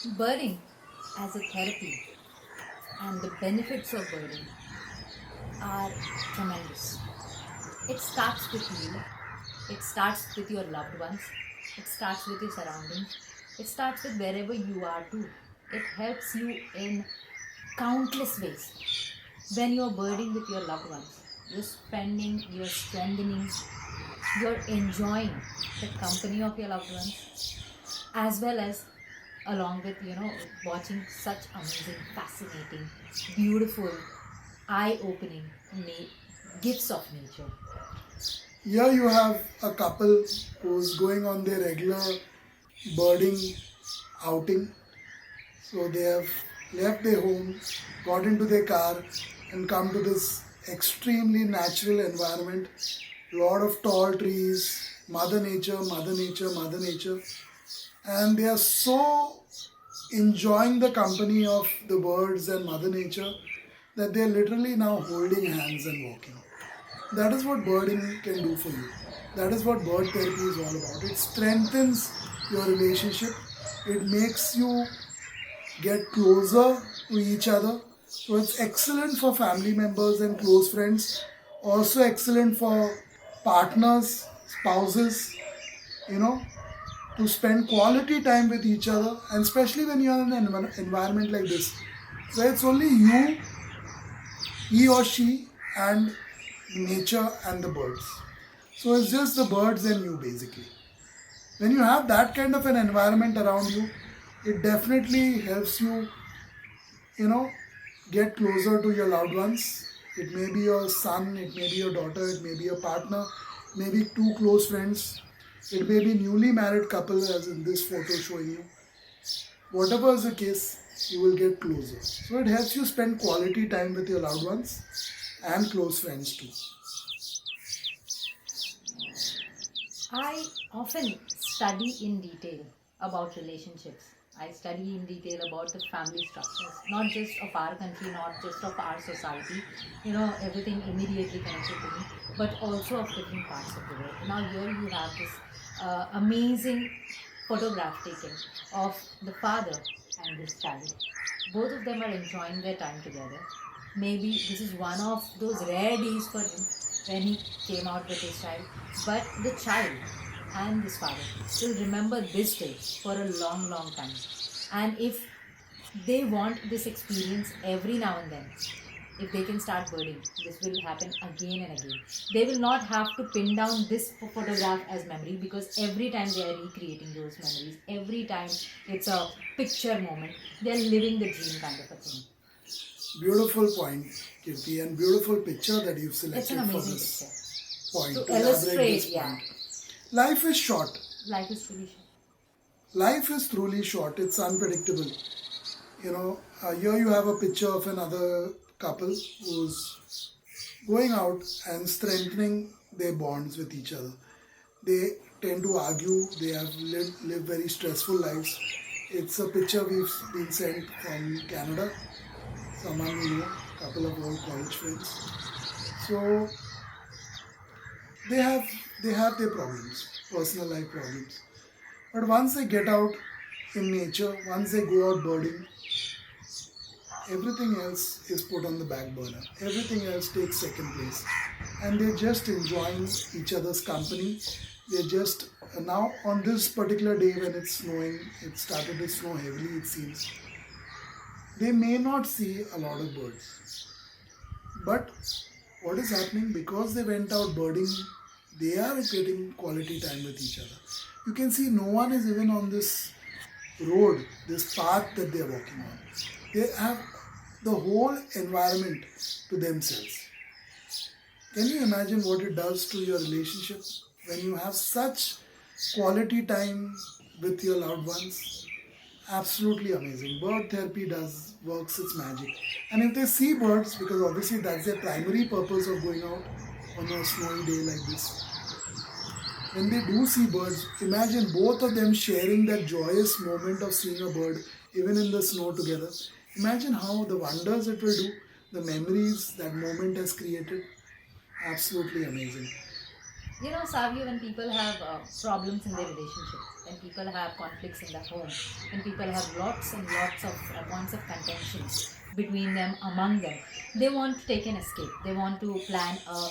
Birding as a therapy and the benefits of birding are tremendous. It starts with you, it starts with your loved ones, it starts with your surroundings, it starts with wherever you are too. It helps you in countless ways. When you're birding with your loved ones, you're strengthening, you're enjoying the company of your loved ones, as well as along with watching such amazing, fascinating, beautiful, eye-opening gifts of nature. Here you have a couple who's going on their regular birding outing. So they have left their home, got into their car, and come to this extremely natural environment. Lot of tall trees, Mother Nature, Mother Nature, Mother Nature, and they are so enjoying the company of the birds and Mother Nature that they are literally now holding hands and walking. That is what birding can do for you. That is what bird therapy is all about. It strengthens your relationship. It makes you get closer to each other. So it's excellent for family members and close friends. Also excellent for partners, spouses, you know, to spend quality time with each other. And especially when you're in an environment like this, where it's only you, he or she, and nature and the birds. So it's just the birds and you basically. When you have that kind of an environment around you, it definitely helps you, you know, get closer to your loved ones. It may be your son, it may be your daughter, it may be your partner, maybe two close friends, it may be newly married couple as in this photo showing you. Whatever is the case, you will get closer. So it helps you spend quality time with your loved ones and close friends too. I often study in detail about relationships. I study in detail about the family structures, not just of our country, not just of our society, everything immediately connected to me, but also of different parts of the world. Now, here you have this amazing photograph taken of the father and this child. Both of them are enjoying their time together. Maybe this is one of those rare days for him when he came out with his child. But the child and this father will remember this day for a long, long time. And if they want this experience every now and then, if they can start birding, this will happen again and again. They will not have to pin down this photograph as memory, because every time they are recreating those memories, every time it's a picture moment, they're living the dream kind of a thing. Beautiful point, Kirti, and beautiful picture that you've It's an selected for amazing picture this point, to to elaborate illustrate. this Yeah, point. Life is short. life is truly short. Life is truly short. It's unpredictable. Here you have a picture of another couple who's going out and strengthening their bonds with each other. They tend to argue, they have lived very stressful lives. It's a picture we've been sent from Canada, someone we know, couple of old college friends. So they have they have their problems, personal life problems. But once they get out in nature, once they go out birding, everything else is put on the back burner. Everything else takes second place. And they're just enjoying each other's company. They're just now on this particular day when it's snowing, it started to snow heavily, it seems. They may not see a lot of birds. But what is happening? Because they went out birding, they are getting quality time with each other. You can see no one is even on this road, this path that they are walking on. They have the whole environment to themselves. Can you imagine what it does to your relationship when you have such quality time with your loved ones? Absolutely amazing. Bird therapy does works its magic. And if they see birds, because obviously that's their primary purpose of going out on a snowy day like this, when they do see birds, imagine both of them sharing that joyous moment of seeing a bird, even in the snow together. Imagine how the wonders it will do, the memories that moment has created. Absolutely amazing. Savia, when people have problems in their relationship, when people have conflicts in the home, when people have lots and lots of points of contention between them, among them, they want to take an escape. They want to plan a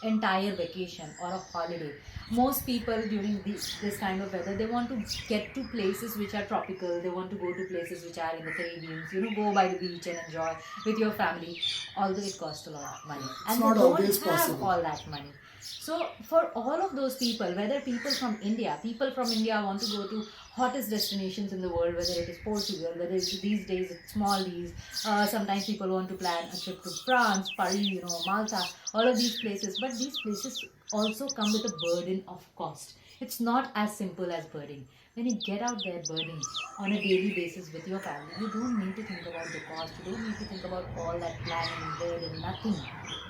entire vacation or a holiday. Most people during this kind of weather, they want to get to places which are tropical. They want to go to places which are in the Caribbean. Go by the beach and enjoy with your family. Although it costs a lot of money, It's and they not don't always have possible. all that money. So for all of those people, whether people from India want to go to hottest destinations in the world, whether it is Portugal, whether it's these days it's Maldives, sometimes people want to plan a trip to France, Paris, Malta, all of these places. But these places also come with a burden of cost. It's not as simple as birding. When you get out there birding on a daily basis with your family, you don't need to think about the cost. You don't need to think about all that planning, burden, nothing.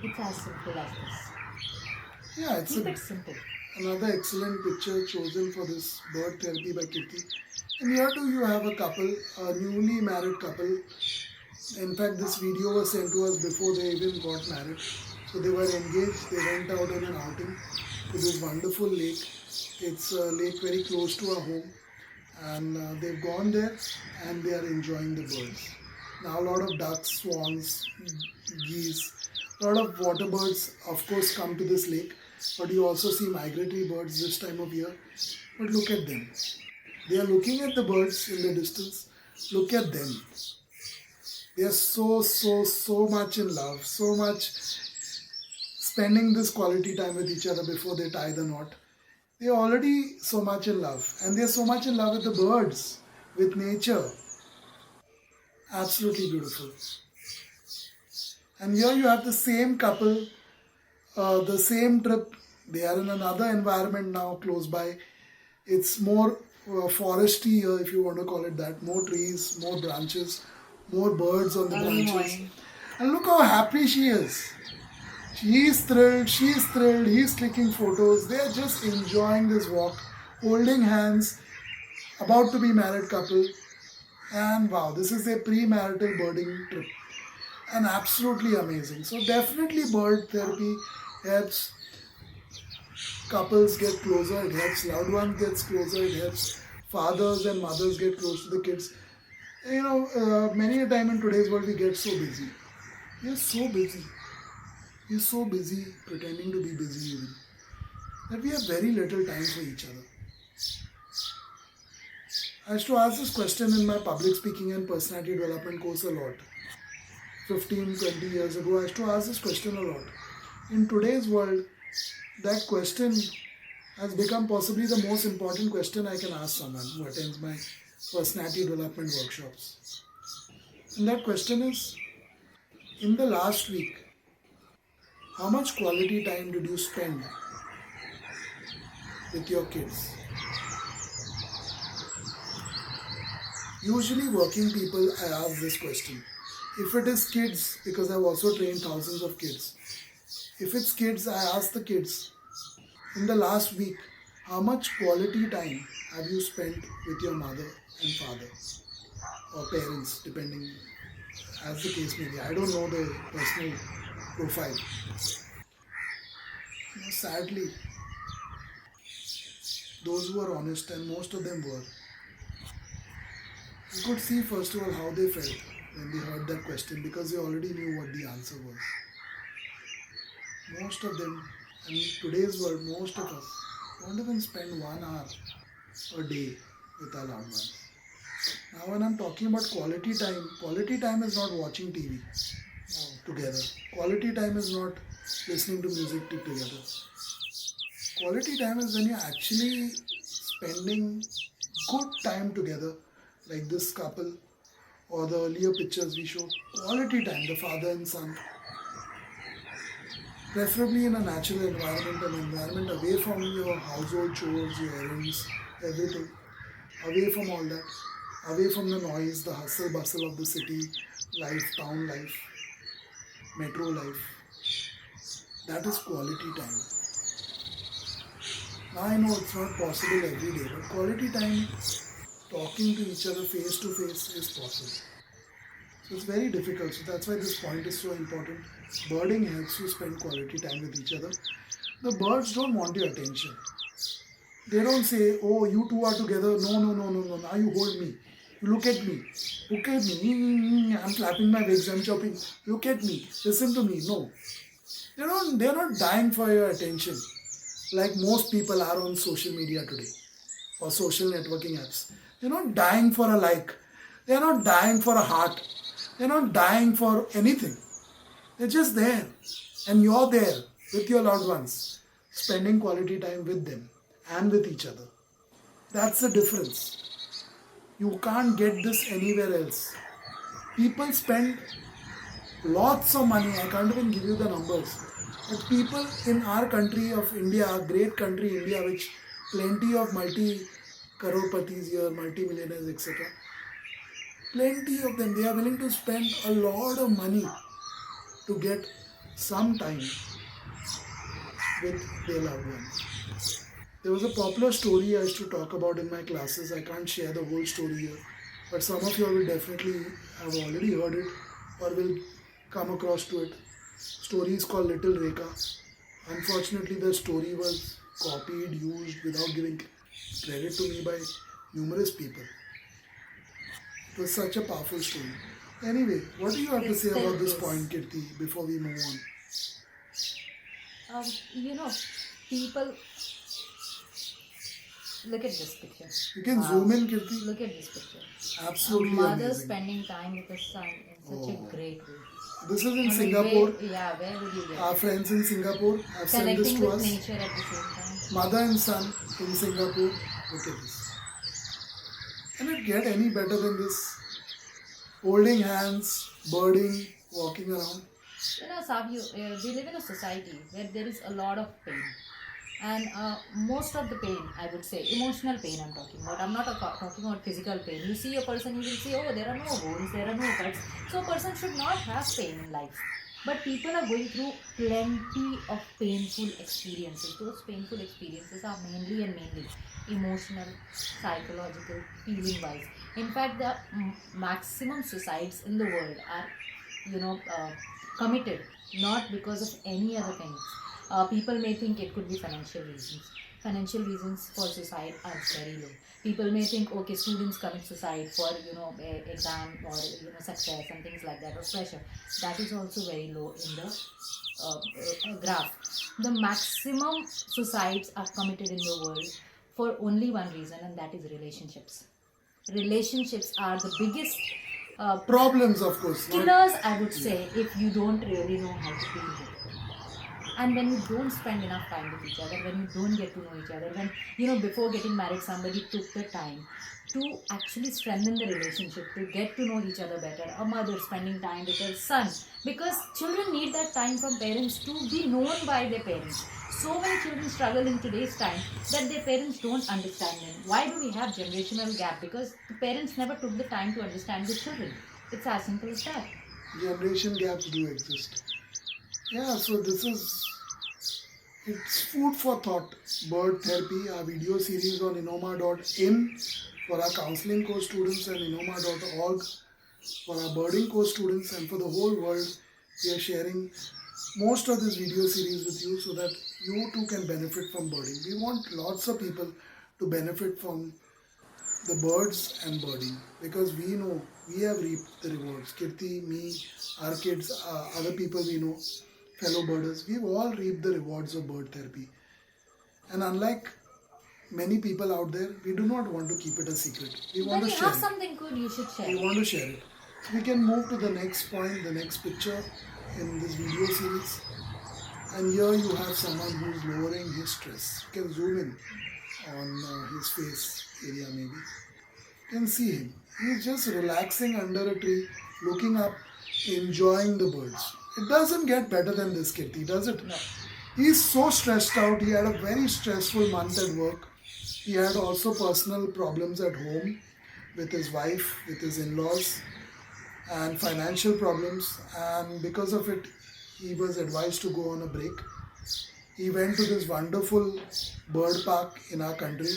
It's as simple as this. Yeah, it's Keep it simple. another excellent picture chosen for this bird therapy by Kirti. And here too you have a couple, a newly married couple. In fact, this video was sent to us before they even got married. So they were engaged. They went out on an outing to this wonderful lake. It's a lake very close to our home, and they've gone there and they are enjoying the birds. Now a lot of ducks, swans, geese, a lot of water birds, of course, come to this lake. But you also see migratory birds this time of year. But look at them. They are looking at the birds in the distance. Look at them. They are so much in love, so much spending this quality time with each other before they tie the knot. They are already so much in love, and they are so much in love with the birds, with nature. Absolutely beautiful. And here you have the same couple, the same trip. They are in another environment now close by. It's more foresty here, if you want to call it that. More trees, more branches, more birds on the Early branches. morning. And look how happy she is. He's thrilled, she's thrilled, he's clicking photos. They're just enjoying this walk, holding hands, about to be married couple. And wow, this is a pre-marital birding trip. And absolutely amazing. So definitely bird therapy helps couples get closer, it helps loved ones get closer, it helps fathers and mothers get close to the kids. Many a time in today's world we get so busy. We are so busy. We are so busy pretending to be busy even that we have very little time for each other. I used to ask this question in my public speaking and personality development course a lot. 15, 20 years ago, I used to ask this question a lot. In today's world, that question has become possibly the most important question I can ask someone who attends my personality development workshops. And that question is, in the last week, how much quality time did you spend with your kids? Usually working people, I ask this question. If it is kids, because I've also trained thousands of kids, if it's kids, I ask the kids, in the last week, how much quality time have you spent with your mother and father or parents, depending as the case may be. I don't know the personal profile. Sadly, those who are honest, and most of them were, you could see first of all how they felt when they heard that question because they already knew what the answer was. Most of them, and in today's world, most of us don't even spend 1 hour a day with our loved ones. Now, when I'm talking about quality time is not watching TV together. Quality time is not listening to music together. Quality time is when you're actually spending good time together, like this couple or the earlier pictures we show. Quality time, the father and son. Preferably in a natural environment, an environment away from your household chores, your errands, everything. Away from all that. Away from the noise, the hustle bustle of the city life, town life, metro life. That is quality time. Now I know it's not possible every day, but quality time, talking to each other face to face is possible. So it's very difficult. So that's why this point is so important. Birding helps you spend quality time with each other. The birds don't want your attention. They don't say, oh, you two are together. No, no, no, no, no. Now you hold me. You look at me. Look at me. I'm clapping my legs. I'm chopping. Look at me. Listen to me. No. They're not dying for your attention like most people are on social media today or social networking apps. They're not dying for a like. They're not dying for a heart. They're not dying for anything. They're just there. And you're there with your loved ones, spending quality time with them and with each other. That's the difference. You can't get this anywhere else. People spend lots of money. I can't even give you the numbers. But people in our country of India, great country India, which plenty of multi-croropatis here, multi-millionaires, etc. Plenty of them, they are willing to spend a lot of money to get some time with their loved ones. There was a popular story I used to talk about in my classes. I can't share the whole story here, but some of you will definitely have already heard it or will come across to it. Story is called Little Rekha. Unfortunately, the story was copied, used without giving credit to me by numerous people. It was such a powerful story. Anyway, what do you have to say about this point, Kirti, before we move on? You know, people. Look at this picture. You can zoom in, Kirti. Look at this picture. Absolutely A mother amazing. spending time with her son in such a great way. This is in I mean, Singapore. where would you get? Our friends in Singapore have sent this Connecting to with us. nature at the same time. Mother and son in Singapore. Look at this. Can it get any better than this? Holding hands, birding, walking around. You know, Savio, we live in a society where there is a lot of pain. And most of the pain, I would say, emotional pain I'm talking about. I'm not talking about physical pain. You see a person, you will say, oh, there are no wounds, there are no cuts. So a person should not have pain in life. But people are going through plenty of painful experiences. Those painful experiences are mainly emotional, psychological, feeling wise. In fact, the maximum suicides in the world are, committed not because of any other things. People may think it could be financial reasons. Financial reasons for suicide are very low. People may think, okay, students commit suicide for exam or success and things like that, or pressure. That is also very low in the graph. The maximum suicides are committed in the world for only one reason, and that is relationships. Relationships are the biggest Problems, of course. killers, I would say, if you don't really know how to deal with it. And when you don't spend enough time with each other, when you don't get to know each other, when before getting married somebody took the time to actually strengthen the relationship, to get to know each other better, a mother spending time with her son, because children need that time from parents to be known by their parents. So many children struggle in today's time that their parents don't understand them. Why do we have generational gap? Because the parents never took the time to understand the children. It's as simple as that. Generation gaps do exist. Yeah, so it's food for thought. Bird therapy, our video series on inoma.in for our counseling course students and inoma.org for our birding course students, and for the whole world. We are sharing most of this video series with you so that you too can benefit from birding. We want lots of people to benefit from the birds and birding, because we know we have reaped the rewards. Kirti, me, our kids, other people we know, fellow birders, we've all reaped the rewards of bird therapy. And unlike many people out there, we do not want to keep it a secret. We want When to you share have it. something good, you should share. We want to share it. So we can move to the next point, the next picture in this video series. And here you have someone who's lowering his stress. You can zoom in on his face area maybe. You can see him. He's just relaxing under a tree, looking up, enjoying the birds. It doesn't get better than this, Kirti, does it? No. He's so stressed out. He had a very stressful month at work. He had also personal problems at home with his wife, with his in-laws, and financial problems. And because of it, he was advised to go on a break. He went to this wonderful bird park in our country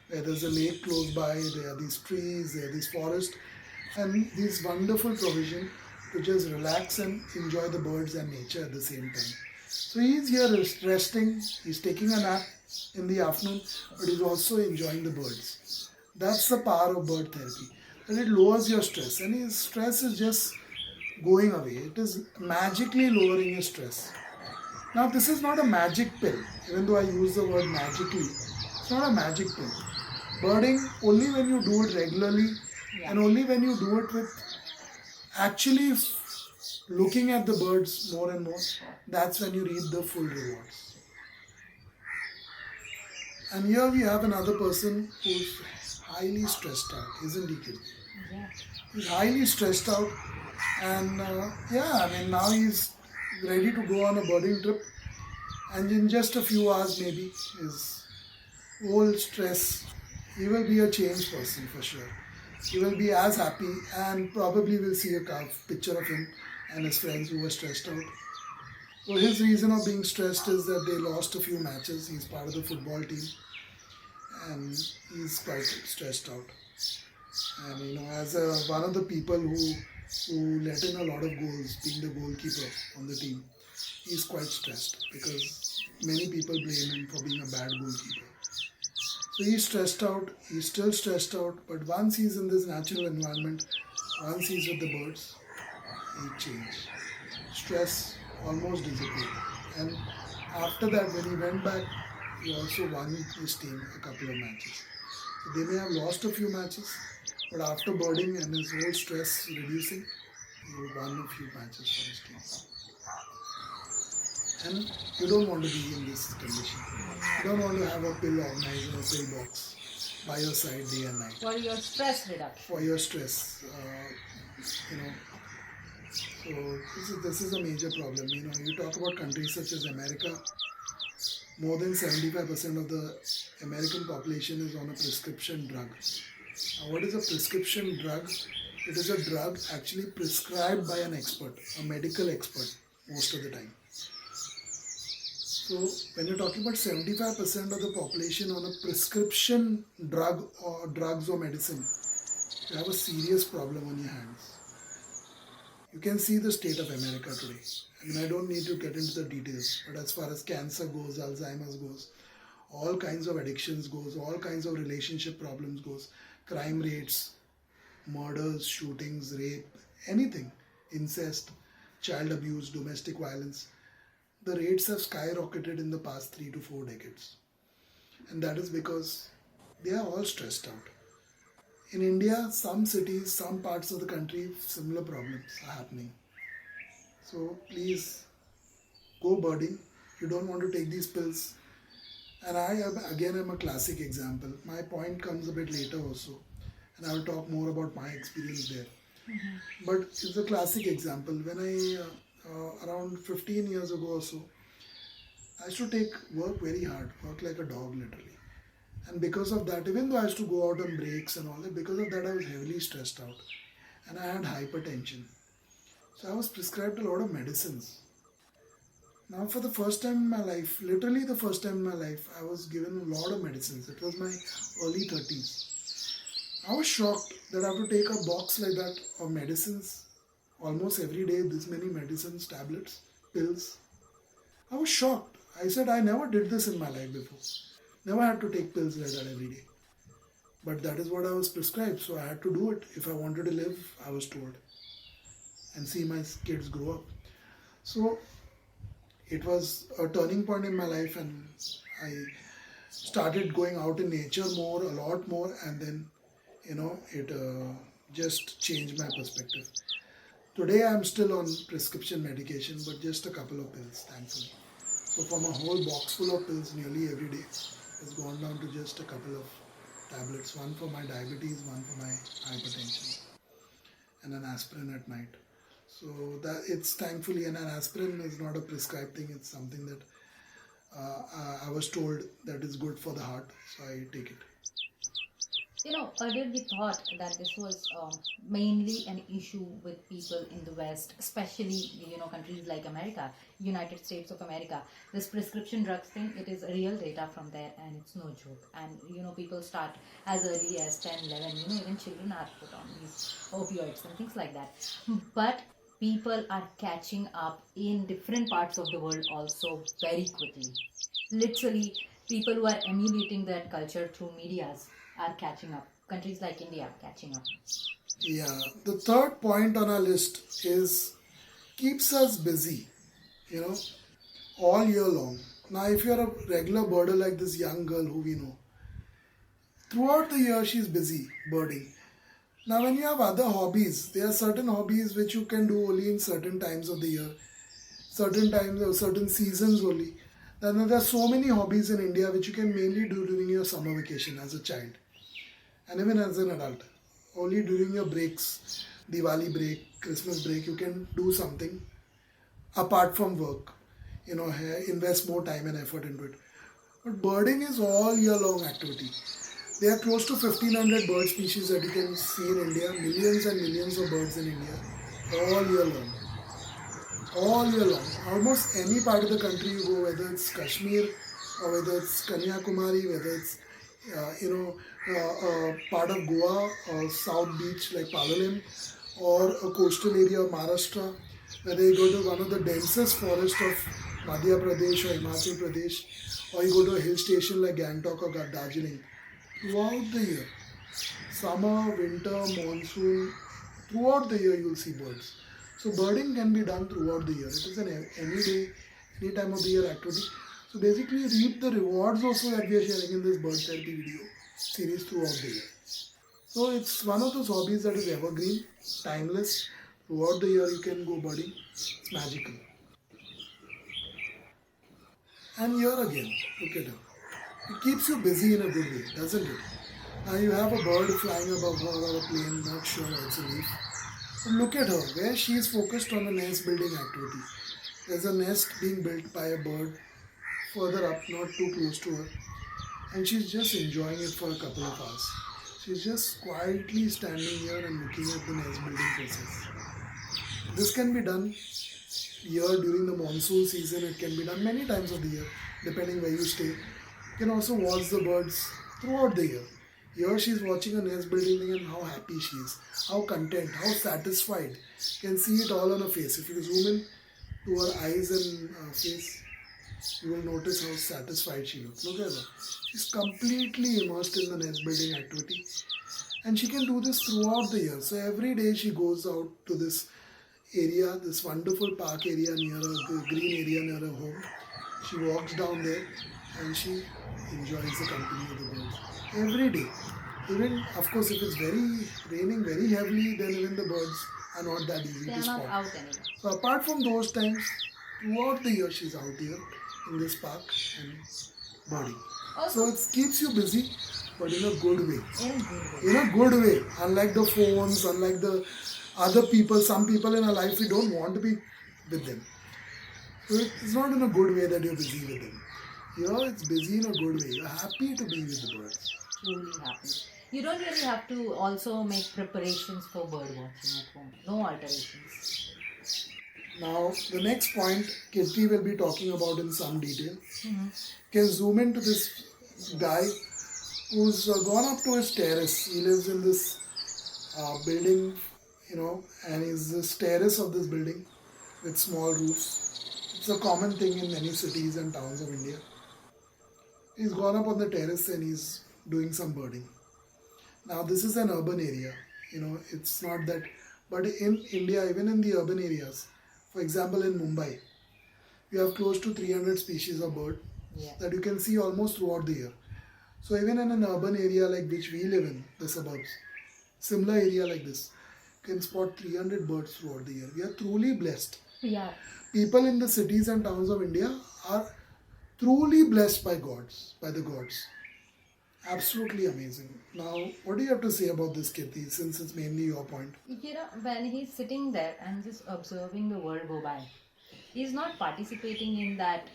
where there's a lake close by, there are these trees, there are these forests, and this wonderful provision to just relax and enjoy the birds and nature at the same time. So he's here resting, he's taking a nap in the afternoon, but he's also enjoying the birds. That's the power of bird therapy. That it lowers your stress, and his stress is just going away. It is magically lowering your stress. Now, this is not a magic pill, even though I use the word magically. It's not a magic pill. Birding, only when you do it regularly Yeah. and only when you do it with actually looking at the birds more and more, that's when you reap the full rewards. And here we have another person who's highly stressed out, isn't he, kid? Yeah. He's highly stressed out, and yeah, I mean, now he's ready to go on a birding trip, and in just a few hours, maybe his whole stress, he will be a changed person for sure. He will be as happy, and probably will see a picture of him and his friends who were stressed out. So his reason of being stressed is that they lost a few matches. He's part of the football team, and he's quite stressed out. And as one of the people who let in a lot of goals, being the goalkeeper on the team, he's quite stressed because many people blame him for being a bad goalkeeper. So he's stressed out. He's still stressed out, but once he's in this natural environment, once he's with the birds, he changed. Stress almost disappeared. And after that, when he went back, he also won his team a couple of matches. So they may have lost a few matches, but after birding and his whole stress reducing, he won a few matches for his team. And you don't want to be in this condition. You don't want to have a pill organizer or pill box by your side day and night. For your stress reduction. For your stress, you know. So this is a major problem. You talk about countries such as America. More than 75% of the American population is on a prescription drug. Now, what is a prescription drug? It is a drug actually prescribed by an expert, a medical expert, most of the time. So when you're talking about 75% of the population on a prescription drug or drugs or medicine, you have a serious problem on your hands. You can see the state of America today. I mean, I don't need to get into the details, but as far as cancer goes, Alzheimer's goes, all kinds of addictions goes, all kinds of relationship problems goes, crime rates, murders, shootings, rape, anything, incest, child abuse, domestic violence, the rates have skyrocketed in the past 3 to 4 decades. And that is because they are all stressed out. In India, some cities, some parts of the country, similar problems are happening. So please go birding. You don't want to take these pills. And I am a classic example. My point comes a bit later also. And I will talk more about my experience there. Mm-hmm. But it's a classic example. When I, around 15 years ago or so, I used to work very hard, work like a dog literally. And because of that, even though I used to go out on breaks and all that, because of that I was heavily stressed out. And I had hypertension. So I was prescribed a lot of medicines. Now for the first time in my life, literally the first time in my life, I was given a lot of medicines. It was my early 30s. I was shocked that I have to take a box like that of medicines almost every day, this many medicines, tablets, pills. I was shocked. I said I never did this in my life before. Never had to take pills like that every day. But that is what I was prescribed, so I had to do it. If I wanted to live, I was told. And see my kids grow up. So it was a turning point in my life, and I started going out in nature more, a lot more, and then, it just changed my perspective. Today I'm still on prescription medication, but just a couple of pills, thankfully. So from a whole box full of pills nearly every day, it's gone down to just a couple of tablets, one for my diabetes, one for my hypertension, and an aspirin at night. So that it's thankfully, and an aspirin is not a prescribed thing, it's something that I was told that is good for the heart, so I take it. Earlier we thought that this was mainly an issue with people in the West, especially, countries like America, United States of America. This prescription drugs thing, it is real data from there, and it's no joke. And, people start as early as 10, 11, even children are put on these opioids and things like that. But people are catching up in different parts of the world also very quickly. Literally, people who are emulating that culture through medias are catching up. Countries like India are catching up. Yeah, the third point on our list is keeps us busy, you know, all year long. Now, if you're a regular birder like this young girl who we know, throughout the year she's busy birding. Now, when you have other hobbies, there are certain hobbies which you can do only in certain times of the year, certain times or certain seasons only. Then there are so many hobbies in India which you can mainly do during your summer vacation as a child and even as an adult. Only during your breaks, Diwali break, Christmas break, you can do something apart from work. Invest more time and effort into it. But birding is all year long activity. There are close to 1500 bird species that you can see in India, millions and millions of birds in India, all year long. All year long. Almost any part of the country you go, whether it's Kashmir or whether it's Kanyakumari, whether it's part of Goa or South Beach like Palalim or a coastal area of Maharashtra, whether you go to one of the densest forests of Madhya Pradesh or Himachal Pradesh, or you go to a hill station like Gangtok or Darjeeling, throughout the year, summer, winter, monsoon, throughout the year you will see birds. So birding can be done throughout the year. It is an any day, any time of the year activity. So basically reap the rewards also that we are sharing in this bird therapy video series throughout the year. So it's one of those hobbies that is evergreen, timeless. Throughout the year you can go birding. It's magical. And here again, look at her. It keeps you busy in a good way, doesn't it? Now you have a bird flying above her or a plane, not sure it's a leaf. But look at her, where she is focused on a nest building activity. There's a nest being built by a bird further up, not too close to her, and she's just enjoying it for a couple of hours. She's just quietly standing here and looking at the nest building process. This can be done here during the monsoon season. It can be done many times of the year, depending where you stay. You can also watch the birds throughout the year. Here she's watching a nest building thing and how happy she is, how content, how satisfied. You can see it all on her face. If you zoom in to her eyes and face, you will notice how satisfied she looks. Look at her. She's completely immersed in the nest building activity. And she can do this throughout the year. So every day she goes out to this area, this wonderful park area near her, green area near her home. She walks down there and she enjoys the company of the birds. Every day. Even, of course, if it's raining very heavily, then even the birds are not that easy They to are not spot. out anymore. So apart from those times, throughout the year she's out here in this park and birding. So Also, it keeps you busy, but in a good way. in a good way. In a good way. Unlike the phones, unlike the other people, some people in our life we don't want to be with them. So it's not in a good way that you're busy with them. Here it's busy in a good way. You're happy to be with the birds. Truly happy. You don't really have to also make preparations for bird watching at home. No alterations. Now, the next point Kirti will be talking about in some detail. Mm-hmm. Can zoom into this guy who's gone up to his terrace. He lives in this building, and he's this terrace of this building with small roofs. It's a common thing in many cities and towns of India. He's gone up on the terrace and he's doing some birding. Now, this is an urban area. It's not that, but in India, even in the urban areas, for example, in Mumbai, you have close to 300 species of bird that you can see almost throughout the year. So even in an urban area like which we live in, the suburbs, similar area like this, you can spot 300 birds throughout the year. We are truly blessed. Yeah. People in the cities and towns of India are truly blessed by the gods. Absolutely amazing. Now, what do you have to say about this, Kirti, since it's mainly your point? When he's sitting there and just observing the world go by, he's not participating in that.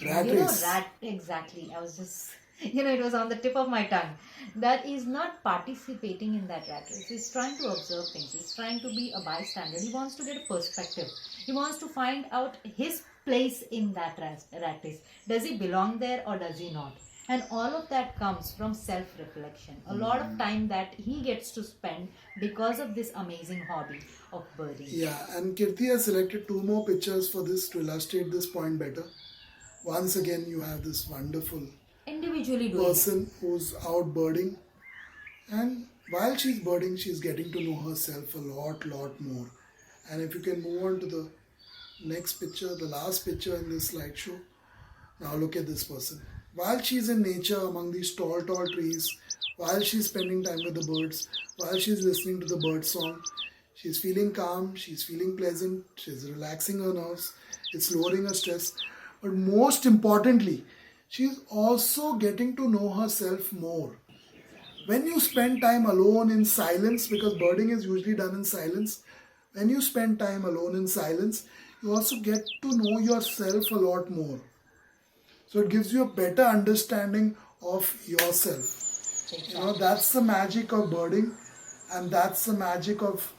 Rat race. Exactly. I was just, it was on the tip of my tongue. That is not participating in that rat race. He's trying to observe things. He's trying to be a bystander. He wants to get a perspective. He wants to find out his place in that rat race. Does he belong there or does he not? And all of that comes from self reflection. A lot of time that he gets to spend because of this amazing hobby of birding. Yeah, and Kirti has selected two more pictures for this to illustrate this point better. Once again, you have this wonderful Individually doing it. person who's out birding, and while she's birding, she's getting to know herself a lot more. And if you can move on to the next picture, the last picture in this slideshow. Now look at this person. While she's in nature among these tall trees, while she's spending time with the birds, while she's listening to the bird song, she's feeling calm, she's feeling pleasant, she's relaxing her nerves, it's lowering her stress. But most importantly, she's also getting to know herself more. When you spend time alone in silence, because birding is usually done in silence, when you spend time alone in silence, you also get to know yourself a lot more. So it gives you a better understanding of yourself. That's the magic of birding, and that's the magic of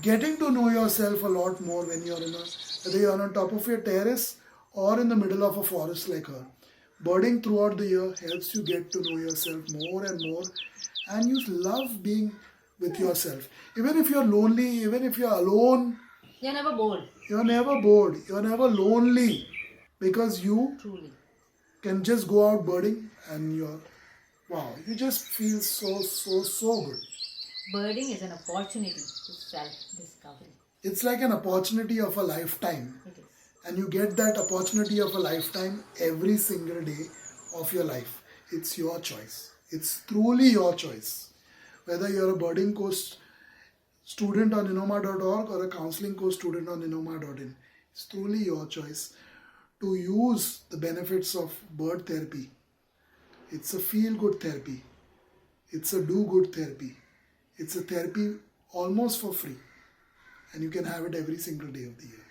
getting to know yourself a lot more when you're whether you're on top of your terrace or in the middle of a forest like her. Birding throughout the year helps you get to know yourself more and more, and you love being with yourself. Even if you're lonely, even if you're alone, You're never bored. you're never bored, you're never lonely, because you Truly. can just go out birding and you just feel so good. Birding is an opportunity to self-discovery. It's like an opportunity of a lifetime, It is. and you get that opportunity of a lifetime every single day of your life. It's your choice. It's truly your choice. Whether you're a birding course student on inoma.org or a counseling course student on inoma.in, it's truly your choice to use the benefits of bird therapy. It's a feel-good therapy. It's a do-good therapy. It's a therapy almost for free. And you can have it every single day of the year.